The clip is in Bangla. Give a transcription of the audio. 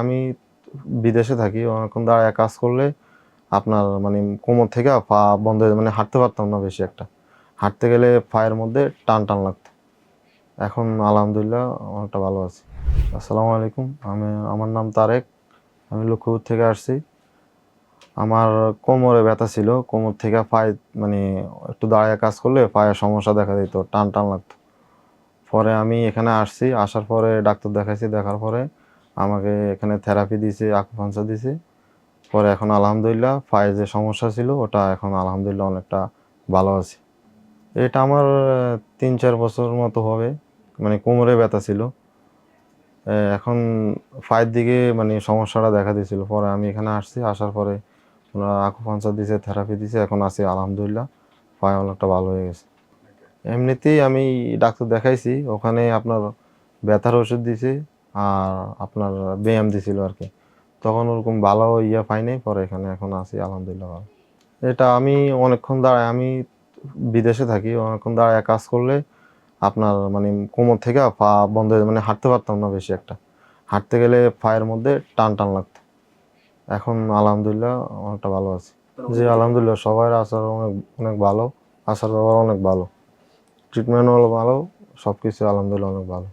আমি বিদেশে থাকি। অনেকক্ষণ দাঁড়ায় কাজ করলে আপনার মানে কোমর থেকে পা বন্ধ হয়ে মানে হাঁটতে পারতাম না বেশি একটা। হাঁটতে গেলে পায়ের মধ্যে টান লাগতো। এখন আলহামদুলিল্লাহ অনেকটা ভালো আছি। আসসালামু আলাইকুম। আমার নাম তারেক। আমি লক্ষ্মীপুর থেকে আসছি। আমার কোমরে ব্যথা ছিল। কোমর থেকে পায়ে মানে একটু দাঁড়ায় কাজ করলে পায়ে সমস্যা দেখা দিত, টান লাগতো। পরে আমি এখানে আসছি। আসার পরে ডাক্তার দেখাইছি। দেখার পরে আমাকে এখানে থেরাপি দিয়েছে, আকুপাঙ্কচার দিয়েছে। পরে এখন আলহামদুলিল্লাহ পায়ে যে সমস্যা ছিল ওটা এখন আলহামদুলিল্লাহ অনেকটা ভালো আছি। এটা আমার ৩-৪ বছর মতো হবে। মানে কোমরে ব্যথা ছিল। এখন পায়ের দিকে মানে সমস্যাটা দেখা দিয়েছিল। পরে আমি এখানে আসছি। আসার পরে ওনারা আকুপাঙ্কচার দিয়েছে, থেরাপি দিয়েছে। এখন আছি আলহামদুলিল্লাহ। পায়ে অনেকটা ভালো হয়ে গেছে। এমনিতেই আমি ডাক্তার দেখাইছি। ওখানে আপনার ব্যথার ওষুধ দিছে আর আপনার ব্যায়াম দিছিল আরকি। তখন ওরকম ভালো পাই নাই। পরে এখানে এখন আছি আলহামদুলিল্লাহ ভালো। এটা আমি অনেকক্ষণ দাঁড়ায় আমি বিদেশে থাকি। অনেকক্ষণ দাঁড়ায় কাজ করলে আপনার মানে কোমর থেকে পা বন্ধ হয়ে মানে হাঁটতে পারতাম না বেশি একটা। হাঁটতে গেলে পায়ের মধ্যে টান লাগতো। এখন আলহামদুলিল্লাহ অনেকটা ভালো আছি। জি আলহামদুলিল্লাহ সবার আচরণ অনেক ভালো। আচার ব্যবহার অনেক ভালো। ট্রিটমেন্টও ভালো। সবকিছু আলহামদুলিল্লাহ অনেক ভালো।